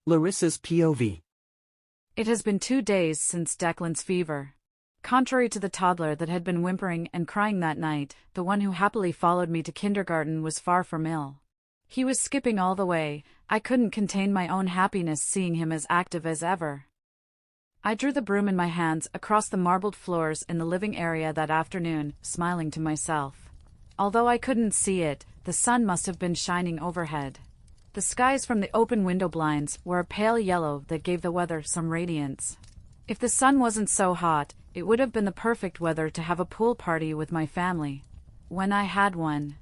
Larissa's POV. It has been 2 days since Declan's fever. Contrary to the toddler that had been whimpering and crying that night, the one who happily followed me to kindergarten was far from ill. He was skipping all the way. I couldn't contain my own happiness seeing him as active as ever. I drew the broom in my hands across the marbled floors in the living area that afternoon, smiling to myself. Although I couldn't see it, the sun must have been shining overhead. The skies from the open window blinds were a pale yellow that gave the weather some radiance. If the sun wasn't so hot, it would have been the perfect weather to have a pool party with my family. When I had one.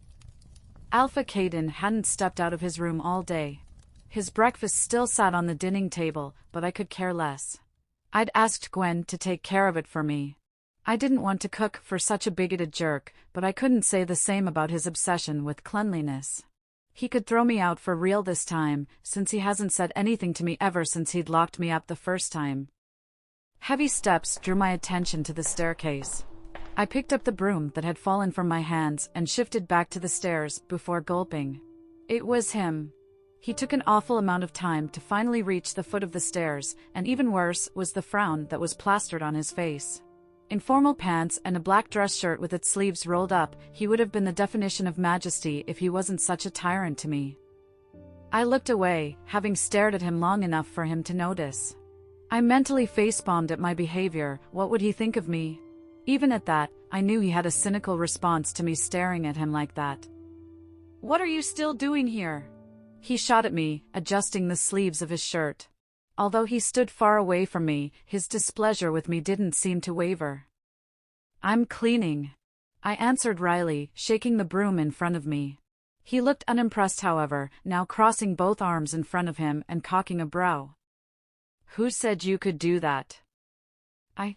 Alpha Caden hadn't stepped out of his room all day. His breakfast still sat on the dining table, but I could care less. I'd asked Gwen to take care of it for me. I didn't want to cook for such a bigoted jerk, but I couldn't say the same about his obsession with cleanliness. He could throw me out for real this time, since he hasn't said anything to me ever since he'd locked me up the first time. Heavy steps drew my attention to the staircase. I picked up the broom that had fallen from my hands and shifted back to the stairs before gulping. It was him. He took an awful amount of time to finally reach the foot of the stairs, and even worse was the frown that was plastered on his face. In formal pants and a black dress shirt with its sleeves rolled up, he would have been the definition of majesty if he wasn't such a tyrant to me. I looked away, having stared at him long enough for him to notice. I mentally facepalmed at my behavior. What would he think of me? Even at that, I knew he had a cynical response to me staring at him like that. "What are you still doing here?" He shot at me, adjusting the sleeves of his shirt. Although he stood far away from me, his displeasure with me didn't seem to waver. "I'm cleaning," I answered wryly, shaking the broom in front of me. He looked unimpressed however, now crossing both arms in front of him and cocking a brow. "Who said you could do that?"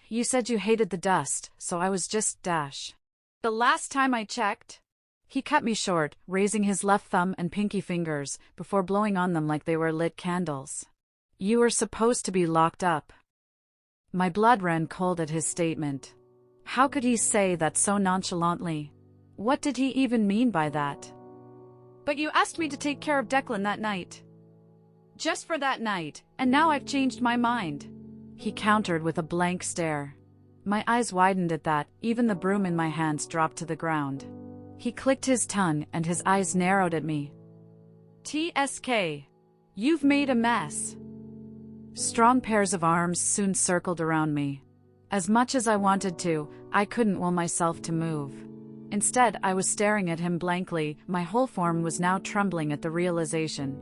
You said you hated the dust, so I was just dash. The last time I checked." He cut me short, raising his left thumb and pinky fingers, before blowing on them like they were lit candles. "You were supposed to be locked up." My blood ran cold at his statement. How could he say that so nonchalantly? What did he even mean by that? "But you asked me to take care of Declan that night." "Just for that night, and now I've changed my mind," he countered with a blank stare. My eyes widened at that, even the broom in my hands dropped to the ground. He clicked his tongue and his eyes narrowed at me. "TSK. You've made a mess." Strong pairs of arms soon circled around me. As much as I wanted to, I couldn't will myself to move. Instead, I was staring at him blankly. My whole form was now trembling at the realization.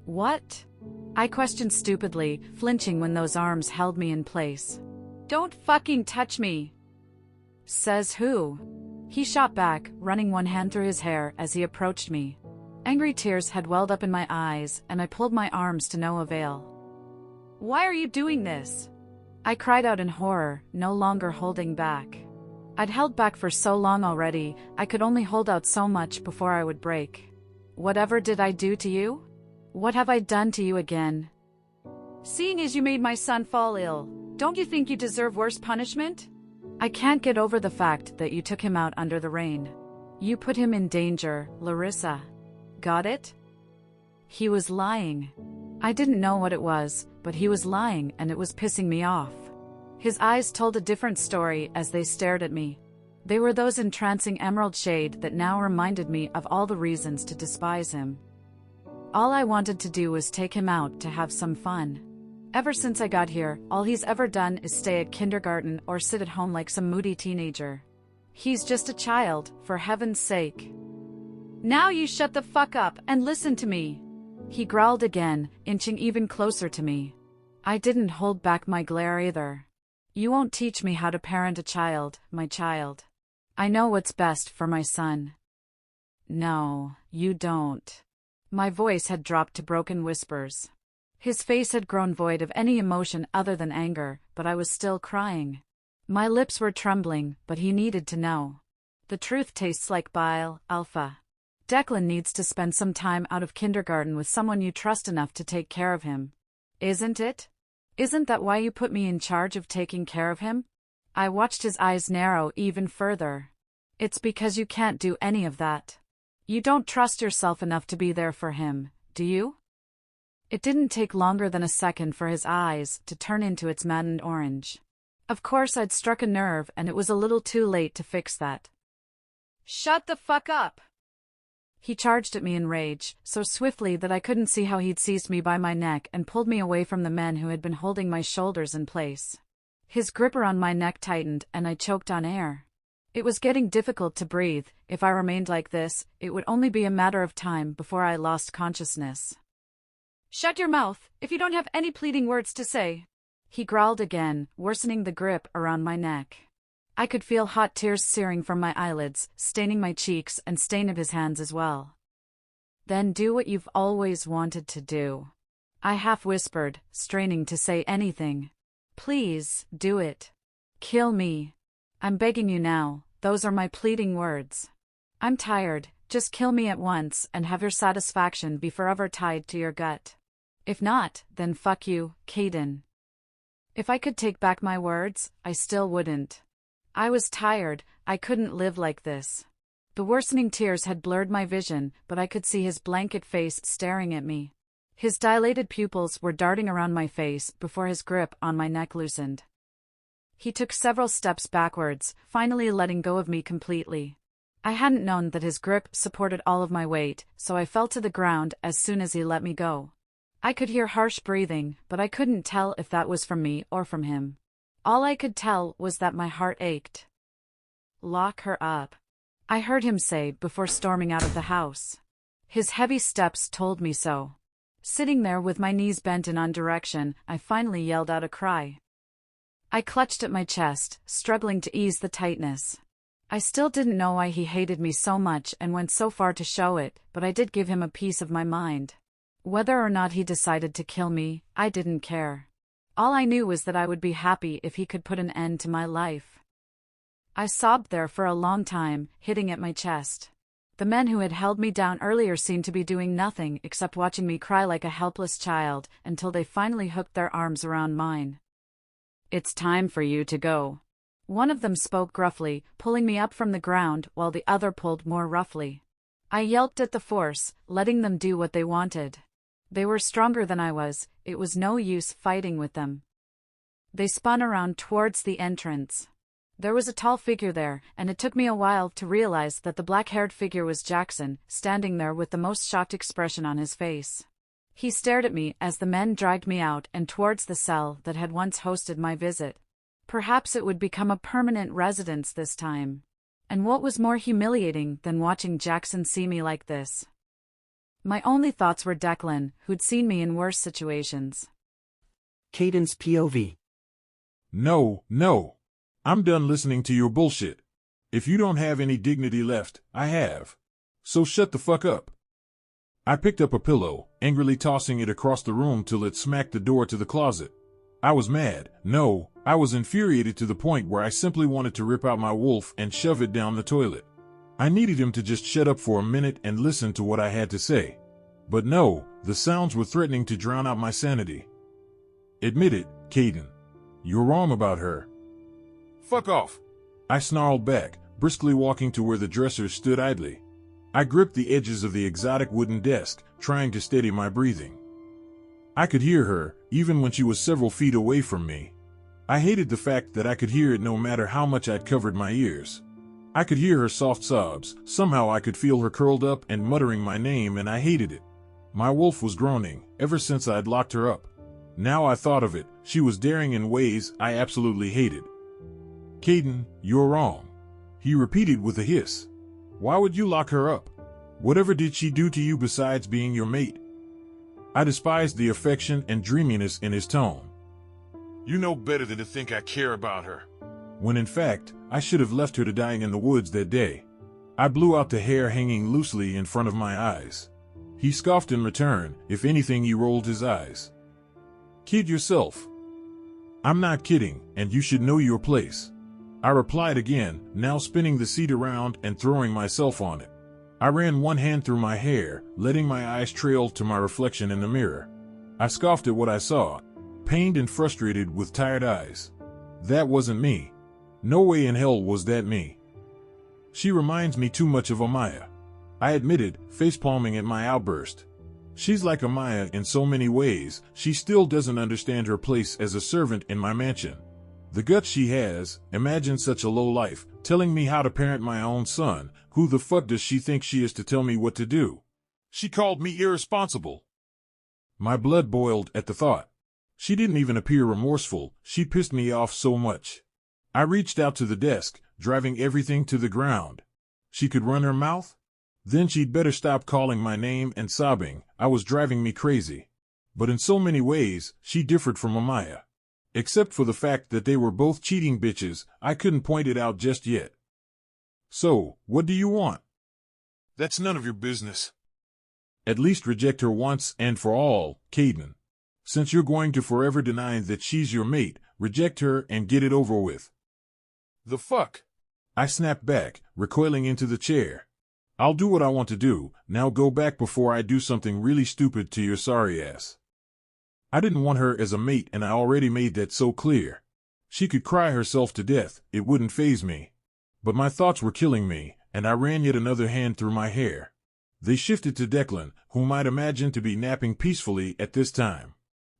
"What?" I questioned stupidly, flinching when those arms held me in place. "Don't fucking touch me." "Says who?" He shot back, running one hand through his hair as he approached me. Angry tears had welled up in my eyes, and I pulled my arms to no avail. "Why are you doing this?" I cried out in horror, no longer holding back. I'd held back for so long already, I could only hold out so much before I would break. "Whatever did I do to you? What have I done to you again?" "Seeing as you made my son fall ill, don't you think you deserve worse punishment?" "I can't get over the fact that you took him out under the rain. You put him in danger, Larissa. Got it?" He was lying. I didn't know what it was, but he was lying and it was pissing me off. His eyes told a different story as they stared at me. They were those entrancing emerald shade that now reminded me of all the reasons to despise him. All I wanted to do was take him out to have some fun. Ever since I got here, all he's ever done is stay at kindergarten or sit at home like some moody teenager. He's just a child, for heaven's sake. "Now you shut the fuck up and listen to me," he growled again, inching even closer to me. I didn't hold back my glare either. "You won't teach me how to parent a child, my child. I know what's best for my son." "No, you don't." My voice had dropped to broken whispers. His face had grown void of any emotion other than anger, but I was still crying. My lips were trembling, but he needed to know. "The truth tastes like bile, Alpha. Declan needs to spend some time out of kindergarten with someone you trust enough to take care of him. Isn't it? Isn't that why you put me in charge of taking care of him?" I watched his eyes narrow even further. "It's because you can't do any of that. You don't trust yourself enough to be there for him, do you?" It didn't take longer than a second for his eyes to turn into its maddened orange. Of course I'd struck a nerve and it was a little too late to fix that. Shut the fuck up! He charged at me in rage, so swiftly that I couldn't see how he'd seized me by my neck and pulled me away from the men who had been holding my shoulders in place. His grip around my neck tightened and I choked on air. It was getting difficult to breathe. If I remained like this, it would only be a matter of time before I lost consciousness. Shut your mouth, if you don't have any pleading words to say. He growled again, worsening the grip around my neck. I could feel hot tears searing from my eyelids, staining my cheeks and stain of his hands as well. Then do what you've always wanted to do. I half whispered, straining to say anything. Please, do it. Kill me. I'm begging you now, those are my pleading words. I'm tired, just kill me at once and have your satisfaction be forever tied to your gut. If not, then fuck you, Caden. If I could take back my words, I still wouldn't. I was tired, I couldn't live like this. The worsening tears had blurred my vision, but I could see his blanket face staring at me. His dilated pupils were darting around my face before his grip on my neck loosened. He took several steps backwards, finally letting go of me completely. I hadn't known that his grip supported all of my weight, so I fell to the ground as soon as he let me go. I could hear harsh breathing, but I couldn't tell if that was from me or from him. All I could tell was that my heart ached. Lock her up, I heard him say before storming out of the house. His heavy steps told me so. Sitting there with my knees bent in one direction, I finally yelled out a cry. I clutched at my chest, struggling to ease the tightness. I still didn't know why he hated me so much and went so far to show it, but I did give him a piece of my mind. Whether or not he decided to kill me, I didn't care. All I knew was that I would be happy if he could put an end to my life. I sobbed there for a long time, hitting at my chest. The men who had held me down earlier seemed to be doing nothing except watching me cry like a helpless child until they finally hooked their arms around mine. It's time for you to go. One of them spoke gruffly, pulling me up from the ground while the other pulled more roughly. I yelped at the force, letting them do what they wanted. They were stronger than I was, it was no use fighting with them. They spun around towards the entrance. There was a tall figure there, and it took me a while to realize that the black-haired figure was Jackson, standing there with the most shocked expression on his face. He stared at me as the men dragged me out and towards the cell that had once hosted my visit. Perhaps it would become a permanent residence this time. And what was more humiliating than watching Jackson see me like this? My only thoughts were Declan, who'd seen me in worse situations. Caden's POV. No. I'm done listening to your bullshit. If you don't have any dignity left, I have. So shut the fuck up. I picked up a pillow, angrily tossing it across the room till it smacked the door to the closet. I was mad. No, I was infuriated to the point where I simply wanted to rip out my wolf and shove it down the toilet. I needed him to just shut up for a minute and listen to what I had to say. But no, the sounds were threatening to drown out my sanity. Admit it, Caden. You're wrong about her. Fuck off. I snarled back, briskly walking to where the dressers stood idly. I gripped the edges of the exotic wooden desk, trying to steady my breathing. I could hear her, even when she was several feet away from me. I hated the fact that I could hear it no matter how much I'd covered my ears. I could hear her soft sobs, somehow I could feel her curled up and muttering my name, and I hated it. My wolf was groaning, ever since I'd locked her up. Now I thought of it, she was daring in ways I absolutely hated. Caden, you're wrong. He repeated with a hiss. Why would you lock her up? Whatever did she do to you besides being your mate? I despised the affection and dreaminess in his tone. You know better than to think I care about her. When in fact, I should have left her to dying in the woods that day. I blew out the hair hanging loosely in front of my eyes. He scoffed in return. If anything, he rolled his eyes. Kid yourself. I'm not kidding, and you should know your place. I replied again, now spinning the seat around and throwing myself on it. I ran one hand through my hair, letting my eyes trail to my reflection in the mirror. I scoffed at what I saw, pained and frustrated with tired eyes. That wasn't me. No way in hell was that me. She reminds me too much of Amaya. I admitted, facepalming at my outburst. She's like Amaya in so many ways, she still doesn't understand her place as a servant in my mansion. The guts she has, imagine such a low life, telling me how to parent my own son. Who the fuck does she think she is to tell me what to do? She called me irresponsible. My blood boiled at the thought. She didn't even appear remorseful, she pissed me off so much. I reached out to the desk, driving everything to the ground. She could run her mouth? Then she'd better stop calling my name and sobbing. I was driving me crazy. But in so many ways, she differed from Amaya. Except for the fact that they were both cheating bitches, I couldn't point it out just yet. So, what do you want? That's none of your business. At least reject her once and for all, Caden. Since you're going to forever deny that she's your mate, reject her and get it over with. The fuck? I snapped back, recoiling into the chair. I'll do what I want to do, now go back before I do something really stupid to your sorry ass. I didn't want her as a mate and I already made that so clear. She could cry herself to death, it wouldn't faze me. But my thoughts were killing me, and I ran yet another hand through my hair. They shifted to Declan, whom I'd imagined to be napping peacefully at this time.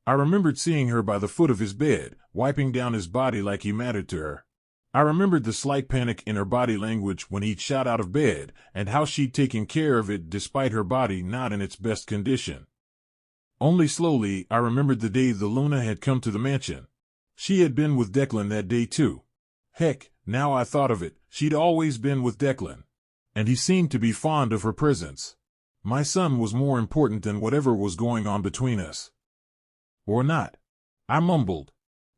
I remembered seeing her by the foot of his bed, wiping down his body like he mattered to her. I remembered the slight panic in her body language when he'd shot out of bed, and how she'd taken care of it despite her body not in its best condition. Only slowly, I remembered the day the Luna had come to the mansion. She had been with Declan that day too. Heck, now I thought of it, she'd always been with Declan. And he seemed to be fond of her presence. My son was more important than whatever was going on between us. Or not. I mumbled.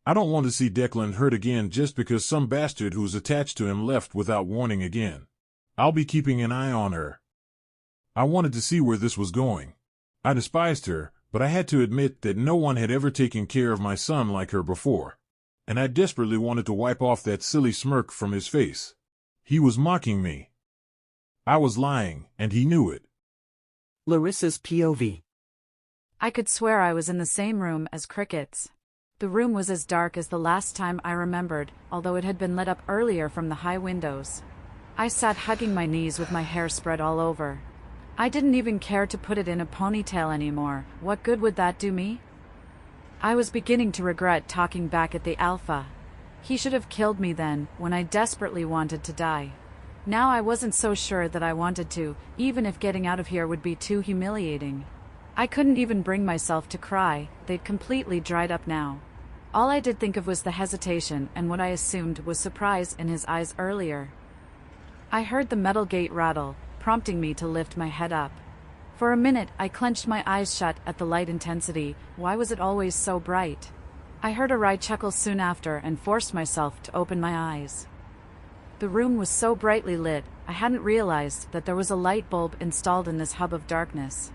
I don't want to see Declan hurt again just because some bastard who's attached to him left without warning again. I'll be keeping an eye on her. I wanted to see where this was going. I despised her, but I had to admit that no one had ever taken care of my son like her before. And I desperately wanted to wipe off that silly smirk from his face. He was mocking me. I was lying, and he knew it. Larissa's POV. I could swear I was in the same room as crickets. The room was as dark as the last time I remembered, although it had been lit up earlier from the high windows. I sat hugging my knees with my hair spread all over. I didn't even care to put it in a ponytail anymore. What good would that do me? I was beginning to regret talking back at the Alpha. He should have killed me then, when I desperately wanted to die. Now I wasn't so sure that I wanted to, even if getting out of here would be too humiliating. I couldn't even bring myself to cry, they'd completely dried up now. All I did think of was the hesitation and what I assumed was surprise in his eyes earlier. I heard the metal gate rattle, prompting me to lift my head up. For a minute I clenched my eyes shut at the light intensity. Why was it always so bright? I heard a wry chuckle soon after and forced myself to open my eyes. The room was so brightly lit, I hadn't realized that there was a light bulb installed in this hub of darkness.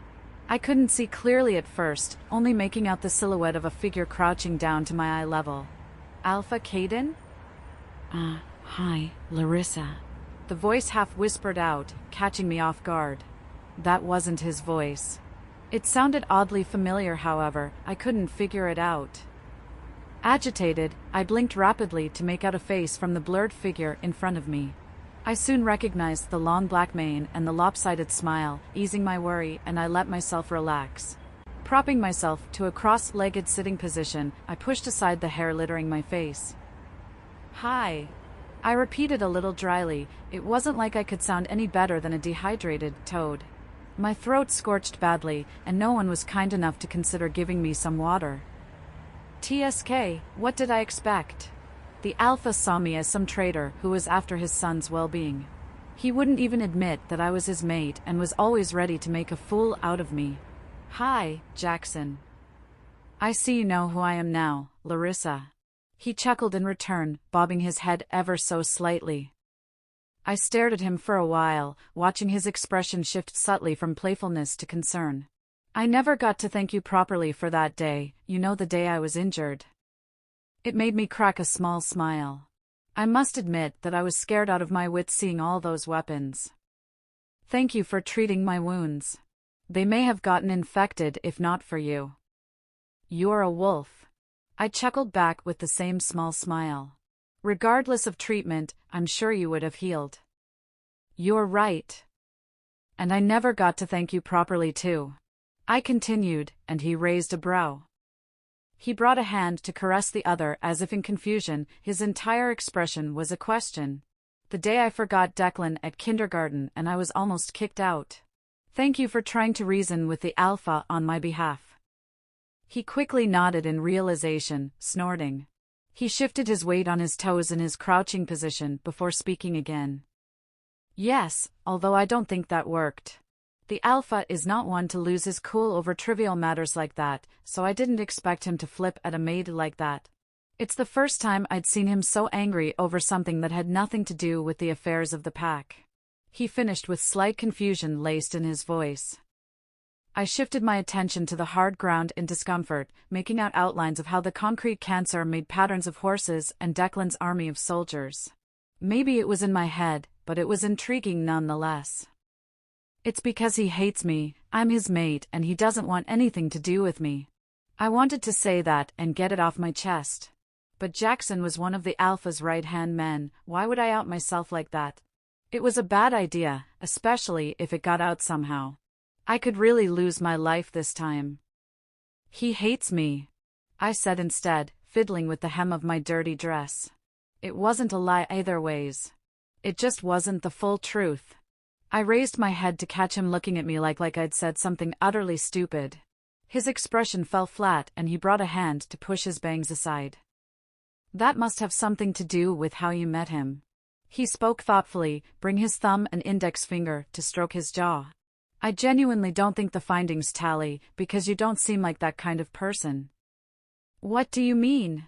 I couldn't see clearly at first, only making out the silhouette of a figure crouching down to my eye level. Alpha Caden? Hi, Larissa. The voice half whispered out, catching me off guard. That wasn't his voice. It sounded oddly familiar, however, I couldn't figure it out. Agitated, I blinked rapidly to make out a face from the blurred figure in front of me. I soon recognized the long black mane and the lopsided smile, easing my worry, and I let myself relax. Propping myself to a cross-legged sitting position, I pushed aside the hair littering my face. Hi. I repeated a little dryly. It wasn't like I could sound any better than a dehydrated toad. My throat scorched badly, and no one was kind enough to consider giving me some water. TSK, what did I expect? The Alpha saw me as some traitor who was after his son's well-being. He wouldn't even admit that I was his mate and was always ready to make a fool out of me. Hi, Jackson. I see you know who I am now, Larissa. He chuckled in return, bobbing his head ever so slightly. I stared at him for a while, watching his expression shift subtly from playfulness to concern. I never got to thank you properly for that day, you know, the day I was injured. It made me crack a small smile. I must admit that I was scared out of my wits seeing all those weapons. Thank you for treating my wounds. They may have gotten infected if not for you. You're a wolf. I chuckled back with the same small smile. Regardless of treatment, I'm sure you would have healed. You're right. And I never got to thank you properly too. I continued, and he raised a brow. He brought a hand to caress the other as if in confusion. His entire expression was a question. The day I forgot Declan at kindergarten and I was almost kicked out. Thank you for trying to reason with the Alpha on my behalf. He quickly nodded in realization, snorting. He shifted his weight on his toes in his crouching position before speaking again. Yes, although I don't think that worked. The Alpha is not one to lose his cool over trivial matters like that, so I didn't expect him to flip at a maid like that. It's the first time I'd seen him so angry over something that had nothing to do with the affairs of the pack. He finished with slight confusion laced in his voice. I shifted my attention to the hard ground in discomfort, making out outlines of how the concrete cancer made patterns of horses and Declan's army of soldiers. Maybe it was in my head, but it was intriguing nonetheless. It's because he hates me, I'm his mate, and he doesn't want anything to do with me. I wanted to say that and get it off my chest. But Jackson was one of the Alpha's right-hand men. Why would I out myself like that? It was a bad idea, especially if it got out somehow. I could really lose my life this time. He hates me, I said instead, fiddling with the hem of my dirty dress. It wasn't a lie either ways. It just wasn't the full truth. I raised my head to catch him looking at me like I'd said something utterly stupid. His expression fell flat and he brought a hand to push his bangs aside. That must have something to do with how you met him. He spoke thoughtfully, bring his thumb and index finger to stroke his jaw. I genuinely don't think the findings tally, because you don't seem like that kind of person. What do you mean?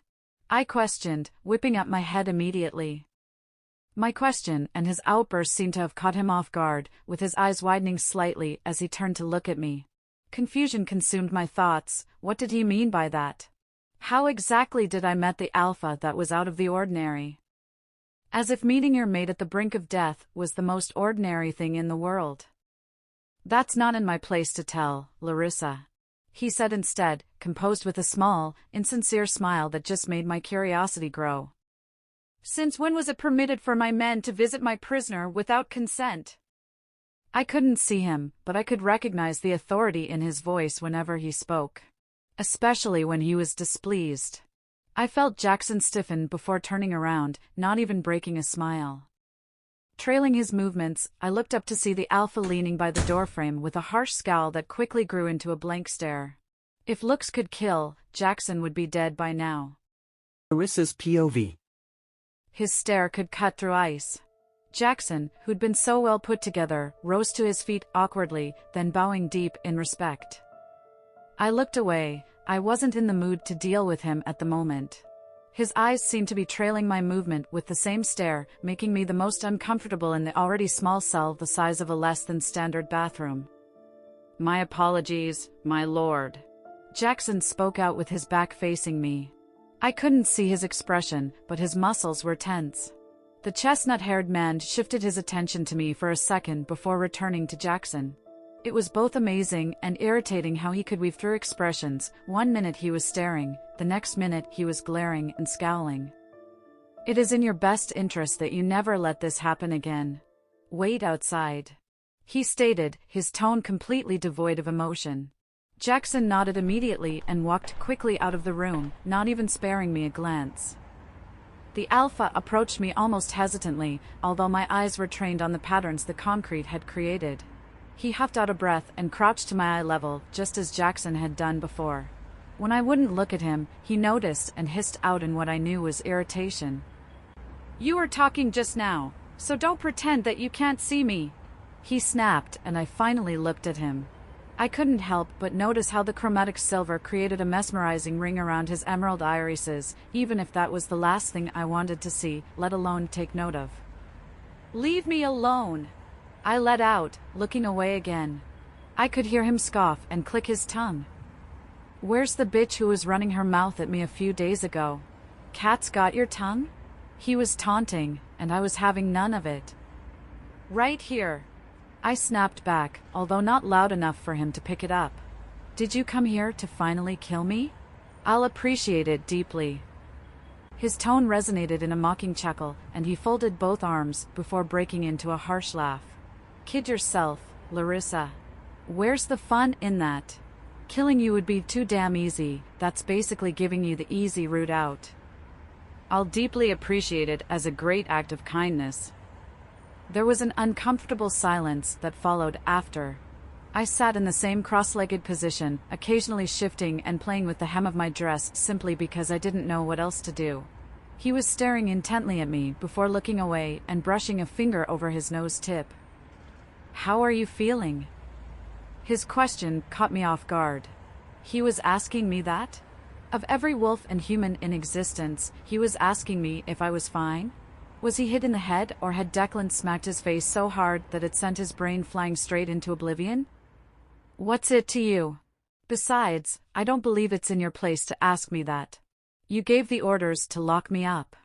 I questioned, whipping up my head immediately. My question and his outburst seemed to have caught him off guard, with his eyes widening slightly as he turned to look at me. Confusion consumed my thoughts. What did he mean by that? How exactly did I met the Alpha that was out of the ordinary? As if meeting your mate at the brink of death was the most ordinary thing in the world. That's not in my place to tell, Larissa, he said instead, composed with a small, insincere smile that just made my curiosity grow. Since when was it permitted for my men to visit my prisoner without consent? I couldn't see him, but I could recognize the authority in his voice whenever he spoke. Especially when he was displeased. I felt Jackson stiffen before turning around, not even breaking a smile. Trailing his movements, I looked up to see the Alpha leaning by the doorframe with a harsh scowl that quickly grew into a blank stare. If looks could kill, Jackson would be dead by now. Larissa's POV. His stare could cut through ice. Jackson, who'd been so well put together, rose to his feet awkwardly, then bowing deep in respect. I looked away. I wasn't in the mood to deal with him at the moment. His eyes seemed to be trailing my movement with the same stare, making me the most uncomfortable in the already small cell the size of a less-than-standard bathroom. My apologies, my lord. Jackson spoke out with his back facing me. I couldn't see his expression, but his muscles were tense. The chestnut-haired man shifted his attention to me for a second before returning to Jackson. It was both amazing and irritating how he could weave through expressions. One minute he was staring, the next minute he was glaring and scowling. It is in your best interest that you never let this happen again. Wait outside, he stated, his tone completely devoid of emotion. Jackson nodded immediately and walked quickly out of the room, not even sparing me a glance. The Alpha approached me almost hesitantly, although my eyes were trained on the patterns the concrete had created. He huffed out a breath and crouched to my eye level, just as Jackson had done before. When I wouldn't look at him, he noticed and hissed out in what I knew was irritation. You were talking just now, so don't pretend that you can't see me. He snapped, and I finally looked at him. I couldn't help but notice how the chromatic silver created a mesmerizing ring around his emerald irises, even if that was the last thing I wanted to see, let alone take note of. Leave me alone, I let out, looking away again. I could hear him scoff and click his tongue. Where's the bitch who was running her mouth at me a few days ago? Cat's got your tongue? He was taunting, and I was having none of it. Right here, I snapped back, although not loud enough for him to pick it up. Did you come here to finally kill me? I'll appreciate it deeply. His tone resonated in a mocking chuckle, and he folded both arms before breaking into a harsh laugh. Kid yourself, Larissa. Where's the fun in that? Killing you would be too damn easy, that's basically giving you the easy route out. I'll deeply appreciate it as a great act of kindness. There was an uncomfortable silence that followed after. I sat in the same cross-legged position, occasionally shifting and playing with the hem of my dress simply because I didn't know what else to do. He was staring intently at me before looking away and brushing a finger over his nose tip. "How are you feeling?" His question caught me off guard. He was asking me that? Of every wolf and human in existence, he was asking me if I was fine? Was he hit in the head, or had Declan smacked his face so hard that it sent his brain flying straight into oblivion? What's it to you? Besides, I don't believe it's in your place to ask me that. You gave the orders to lock me up.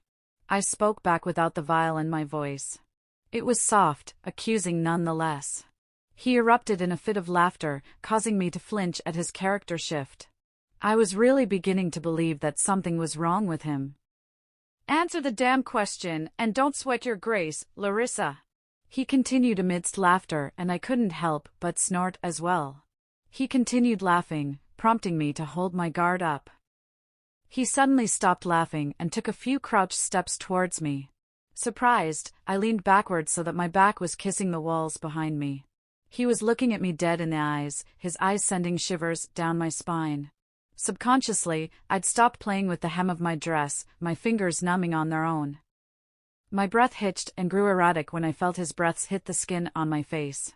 I spoke back without the vile in my voice. It was soft, accusing nonetheless. He erupted in a fit of laughter, causing me to flinch at his character shift. I was really beginning to believe that something was wrong with him. "Answer the damn question, and don't sweat your grace, Larissa," he continued amidst laughter, and I couldn't help but snort as well. He continued laughing, prompting me to hold my guard up. He suddenly stopped laughing and took a few crouched steps towards me. Surprised, I leaned backward so that my back was kissing the walls behind me. He was looking at me dead in the eyes, his eyes sending shivers down my spine. Subconsciously, I'd stopped playing with the hem of my dress, my fingers numbing on their own. My breath hitched and grew erratic when I felt his breaths hit the skin on my face.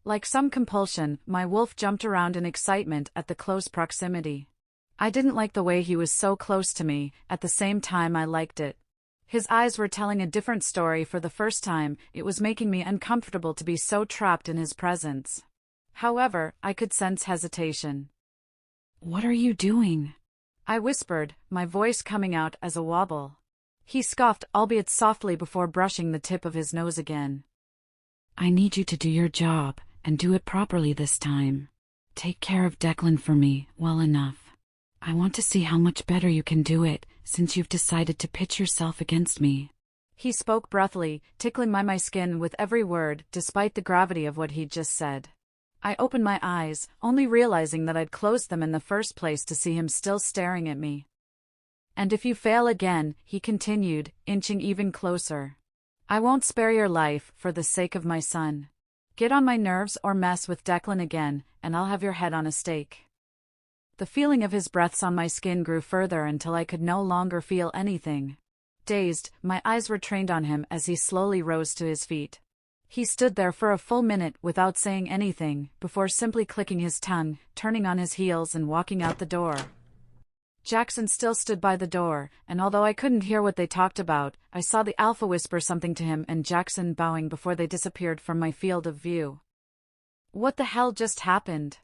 Like some compulsion, my wolf jumped around in excitement at the close proximity. I didn't like the way he was so close to me, at the same time I liked it. His eyes were telling a different story for the first time, it was making me uncomfortable to be so trapped in his presence. However, I could sense hesitation. "What are you doing?" I whispered, my voice coming out as a wobble. He scoffed, albeit softly, before brushing the tip of his nose again. "I need you to do your job, and do it properly this time. Take care of Declan for me, well enough. I want to see how much better you can do it, since you've decided to pitch yourself against me." He spoke breathily, tickling my skin with every word, despite the gravity of what he'd just said. I opened my eyes, only realizing that I'd closed them in the first place to see him still staring at me. "And if you fail again," he continued, inching even closer, "I won't spare your life for the sake of my son. Get on my nerves or mess with Declan again, and I'll have your head on a stake." The feeling of his breaths on my skin grew further until I could no longer feel anything. Dazed, my eyes were trained on him as he slowly rose to his feet. He stood there for a full minute without saying anything, before simply clicking his tongue, turning on his heels and walking out the door. Jackson still stood by the door, and although I couldn't hear what they talked about, I saw the Alpha whisper something to him and Jackson bowing before they disappeared from my field of view. What the hell just happened?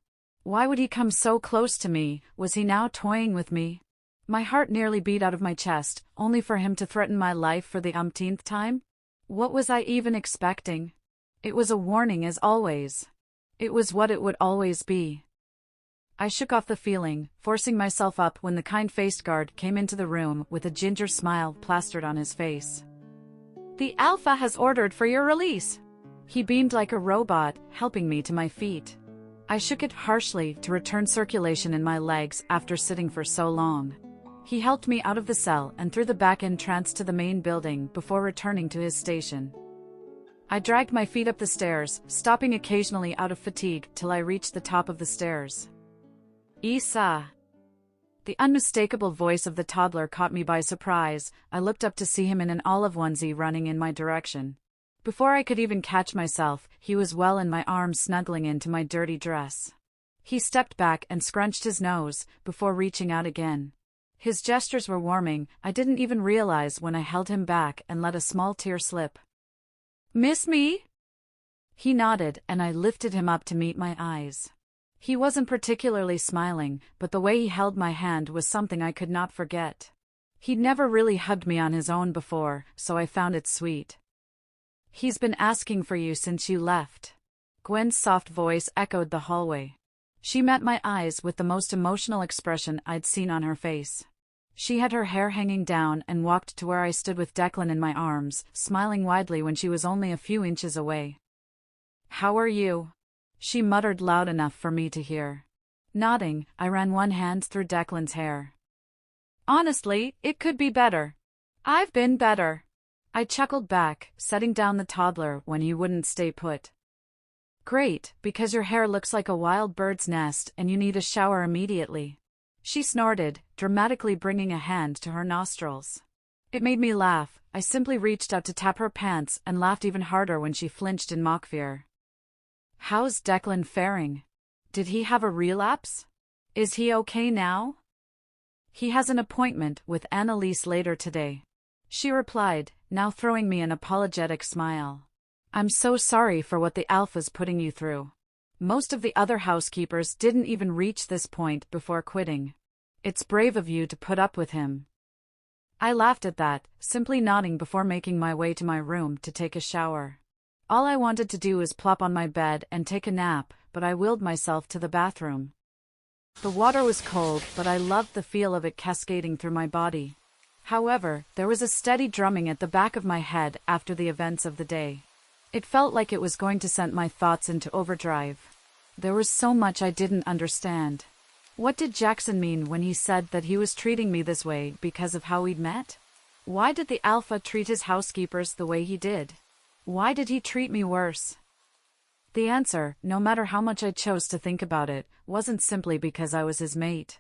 Why would he come so close to me? Was he now toying with me? My heart nearly beat out of my chest, only for him to threaten my life for the umpteenth time? What was I even expecting? It was a warning as always. It was what it would always be. I shook off the feeling, forcing myself up when the kind-faced guard came into the room with a ginger smile plastered on his face. "The Alpha has ordered for your release." He beamed like a robot, helping me to my feet. I shook it harshly to return circulation in my legs after sitting for so long. He helped me out of the cell and through the back entrance to the main building before returning to his station. I dragged my feet up the stairs, stopping occasionally out of fatigue till I reached the top of the stairs. "Isa." The unmistakable voice of the toddler caught me by surprise. I looked up to see him in an olive onesie running in my direction. Before I could even catch myself, he was well in my arms, snuggling into my dirty dress. He stepped back and scrunched his nose, before reaching out again. His gestures were warming, I didn't even realize when I held him back and let a small tear slip. "Miss me?" He nodded, and I lifted him up to meet my eyes. He wasn't particularly smiling, but the way he held my hand was something I could not forget. He'd never really hugged me on his own before, so I found it sweet. "He's been asking for you since you left." Gwen's soft voice echoed the hallway. She met my eyes with the most emotional expression I'd seen on her face. She had her hair hanging down and walked to where I stood with Declan in my arms, smiling widely when she was only a few inches away. "How are you?" she muttered loud enough for me to hear. Nodding, I ran one hand through Declan's hair. Honestly, it could be better. I've been better. I chuckled back, setting down the toddler when he wouldn't stay put. Great, because your hair looks like a wild bird's nest and you need a shower immediately. She snorted, dramatically bringing a hand to her nostrils. It made me laugh. I simply reached out to tap her pants and laughed even harder when she flinched in mock fear. How's Declan faring? Did he have a relapse? Is he okay now? He has an appointment with Annalise later today. She replied, now throwing me an apologetic smile. I'm so sorry for what the Alpha's putting you through. Most of the other housekeepers didn't even reach this point before quitting. It's brave of you to put up with him. I laughed at that, simply nodding before making my way to my room to take a shower. All I wanted to do was plop on my bed and take a nap, but I willed myself to the bathroom. The water was cold, but I loved the feel of it cascading through my body. However, there was a steady drumming at the back of my head after the events of the day. It felt like it was going to send my thoughts into overdrive. There was so much I didn't understand. What did Jackson mean when he said that he was treating me this way because of how we'd met? Why did the Alpha treat his housekeepers the way he did? Why did he treat me worse? The answer, no matter how much I chose to think about it, wasn't simply because I was his mate.